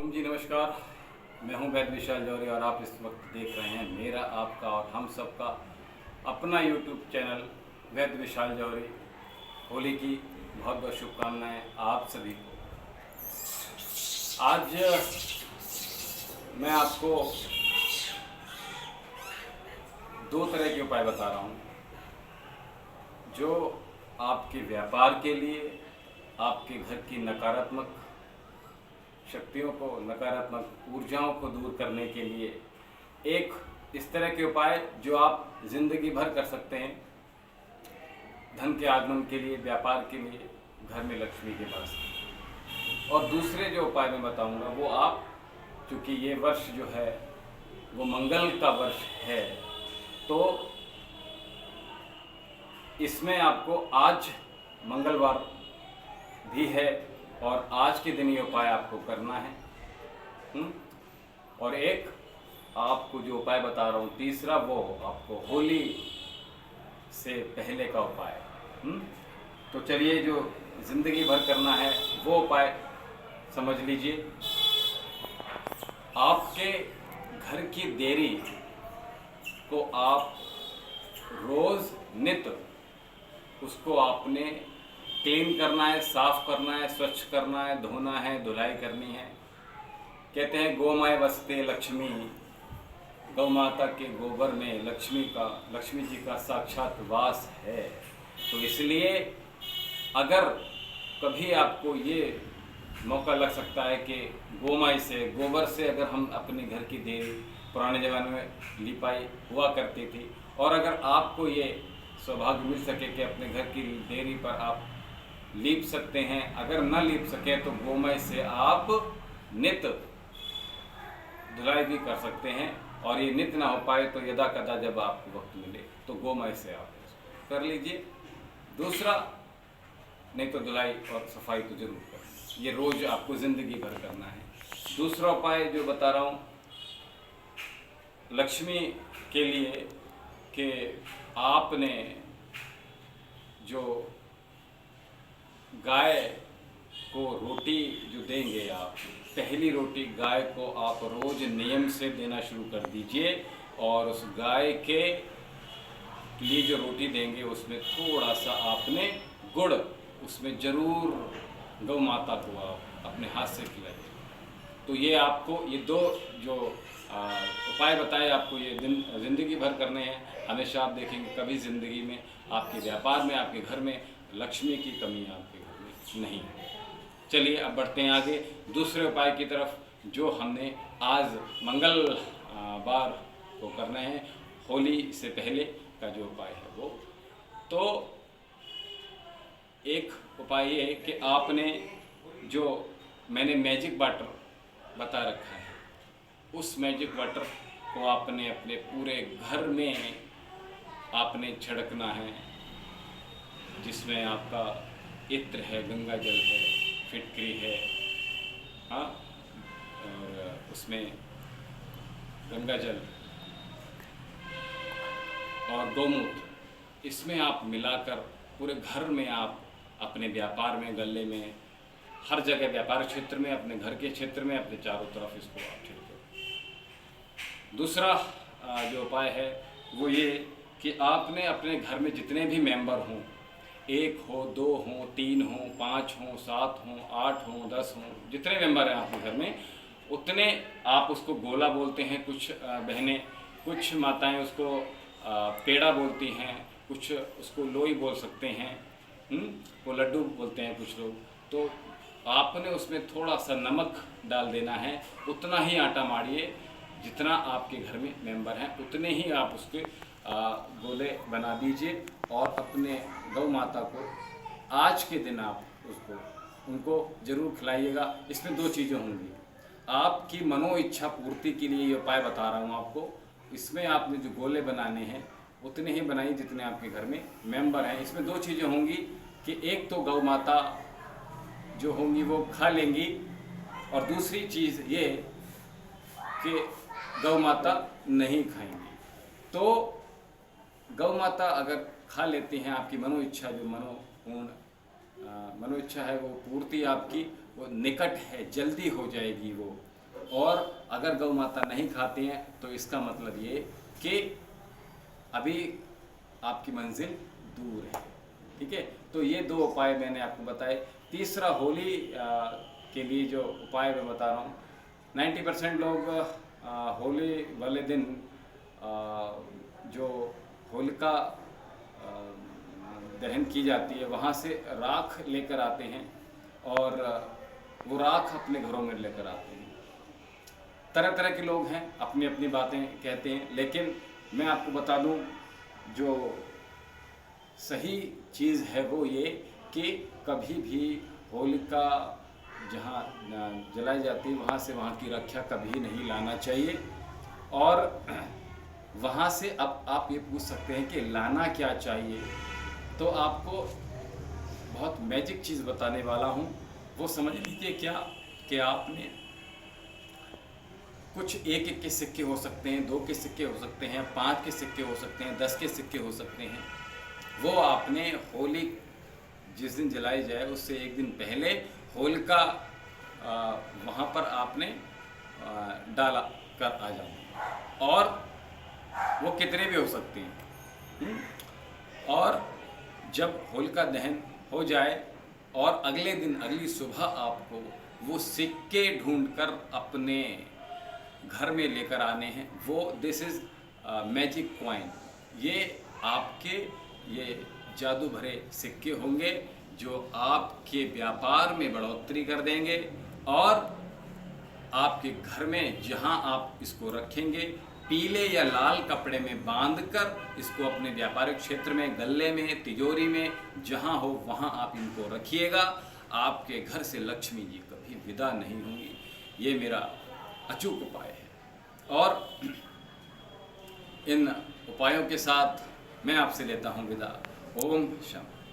ओम जी नमस्कार। मैं हूं वैद्य विशाल जौहरी और आप इस वक्त देख रहे हैं मेरा आपका और हम सबका अपना यूट्यूब चैनल वैद्य विशाल जौहरी। होली की बहुत बहुत शुभकामनाएं आप सभी को। आज मैं आपको दो तरह के उपाय बता रहा हूं जो आपके व्यापार के लिए, आपके घर की नकारात्मक शक्तियों को, नकारात्मक ऊर्जाओं को दूर करने के लिए एक इस तरह के उपाय जो आप जिंदगी भर कर सकते हैं। धन के आगमन के लिए, व्यापार के लिए, घर में लक्ष्मी के वास्ते। और दूसरे जो उपाय मैं बताऊंगा वो आप, क्योंकि ये वर्ष जो है वो मंगल का वर्ष है, तो इसमें आपको आज मंगलवार भी है और आज के दिन ये उपाय आपको करना है। और एक आपको जो उपाय बता रहा हूँ तीसरा, वो आपको होली से पहले का उपाय। तो चलिए, जो ज़िंदगी भर करना है वो उपाय समझ लीजिए। आपके घर की देरी को आप रोज़ नित्य उसको आपने क्लीन करना है, साफ करना है, स्वच्छ करना है, धोना है, धुलाई करनी है। कहते हैं गोमय वसते लक्ष्मी, गौ माता के गोबर में लक्ष्मी जी का साक्षात वास है। तो इसलिए अगर कभी आपको ये मौका लग सकता है कि गोमय से, गोबर से अगर हम अपने घर की देरी पुराने ज़माने में लिपाई हुआ करती थी, और अगर आपको ये सौभाग्य मिल सके कि अपने घर की देरी पर आप लीप सकते हैं, अगर न लीप सके तो गोमय से आप नित्य धुलाई भी कर सकते हैं। और ये नित्य ना हो पाए तो यदा कदा जब आपको वक्त मिले तो गोमय से आप कर लीजिए। दूसरा, नहीं तो धुलाई और सफाई तो जरूर करें, ये रोज आपको जिंदगी भर करना है। दूसरा उपाय जो बता रहा हूँ लक्ष्मी के लिए, कि आपने जो गाय को रोटी जो देंगे, आप पहली रोटी गाय को आप रोज नियम से देना शुरू कर दीजिए। और उस गाय के लिए जो रोटी देंगे उसमें थोड़ा सा आपने गुड़ उसमें जरूर गौ माता को आप अपने हाथ से खिलाइए। तो ये आपको ये दो जो उपाय बताए आपको, ये दिन जिंदगी भर करने हैं। हमेशा आप देखेंगे कभी ज़िंदगी में आपके व्यापार में, आपके घर में लक्ष्मी की कमी आपके घर में नहीं। चलिए अब बढ़ते हैं आगे दूसरे उपाय की तरफ, जो हमने आज मंगलवार को करना है, होली से पहले का जो उपाय है वो। तो एक उपाय ये है कि आपने जो मैंने मैजिक वाटर बता रखा है, उस मैजिक वाटर को आपने अपने पूरे घर में आपने छिड़कना है, जिसमें आपका इत्र है, गंगा जल है, फिटकरी है, हाँ, और उसमें गंगा जल और गौमूत्र, इसमें आप मिलाकर पूरे घर में आप अपने व्यापार में, गले में, हर जगह, व्यापार क्षेत्र में, अपने घर के क्षेत्र में, अपने चारों तरफ इसको आप छिड़को। दूसरा जो उपाय है वो ये कि आपने अपने घर में जितने भी मेंबर हों, 1 हो, 2 हो, 3 हो, 5 हो, 7 हो, 8 हो, 10 हो, जितने मेंबर हैं आपके घर में उतने आप उसको गोला बोलते हैं, कुछ बहनें, कुछ माताएं उसको पेड़ा बोलती हैं, कुछ उसको लोई बोल सकते हैं, वो लड्डू बोलते हैं कुछ लोग। तो आपने उसमें थोड़ा सा नमक डाल देना है, उतना ही आटा मारिए जितना आपके घर में मेंबर हैं, उतने ही आप उसके गोले बना दीजिए। और अपने गौ माता को आज के दिन आप उनको ज़रूर खिलाइएगा। इसमें 2 चीज़ें होंगी, आपकी मनो इच्छा पूर्ति के लिए ये उपाय बता रहा हूँ आपको। इसमें आपने जो गोले बनाने हैं उतने ही बनाइए जितने आपके घर में मेंबर हैं। इसमें 2 चीज़ें होंगी कि एक तो गौ माता जो होंगी वो खा लेंगी, और दूसरी चीज़ ये कि गौ माता नहीं खाएंगी। तो गौ माता अगर खा लेती हैं, आपकी मनो इच्छा जो मनो इच्छा है वो पूर्ति आपकी वो निकट है, जल्दी हो जाएगी वो। और अगर गौ माता नहीं खाती हैं तो इसका मतलब ये कि अभी आपकी मंजिल दूर है। ठीक है, तो ये 2 उपाय मैंने आपको बताए। तीसरा होली के लिए जो उपाय मैं बता रहा हूँ, 90% लोग होली वाले दिन जो होलिका दहन की जाती है वहाँ से राख लेकर आते हैं और वो राख अपने घरों में लेकर आते हैं। तरह तरह के लोग हैं, अपनी अपनी बातें कहते हैं, लेकिन मैं आपको बता दूं जो सही चीज़ है वो ये कि कभी भी होलिका जहाँ जलाई जाती है वहाँ से वहाँ की रक्षा कभी नहीं लाना चाहिए। और वहाँ से अब आप ये पूछ सकते हैं कि लाना क्या चाहिए, तो आपको बहुत मैजिक चीज़ बताने वाला हूँ। वो समझ लीजिए क्या कि आपने कुछ 1-1 के सिक्के हो सकते हैं, 2 के सिक्के हो सकते हैं, 5 के सिक्के हो सकते हैं, 10 के सिक्के हो सकते हैं। वो आपने होली जिस दिन जलाई जाए उससे 1 दिन पहले होलिका वहाँ पर आपने डाला कर आ जाना, और वो कितने भी हो सकते हैं। और जब होलिका दहन हो जाए और अगले दिन अगली सुबह आपको वो सिक्के ढूंढकर अपने घर में लेकर आने हैं। वो दिस इज़ मैजिक कॉइन। ये आपके ये जादू भरे सिक्के होंगे जो आपके व्यापार में बढ़ोतरी कर देंगे, और आपके घर में जहां आप इसको रखेंगे पीले या लाल कपड़े में बांधकर इसको अपने व्यापारिक क्षेत्र में, गल्ले में, तिजोरी में, जहां हो वहां आप इनको रखिएगा। आपके घर से लक्ष्मी जी कभी विदा नहीं होंगी। ये मेरा अचूक उपाय है, और इन उपायों के साथ मैं आपसे लेता हूं विदा। ओम शांति।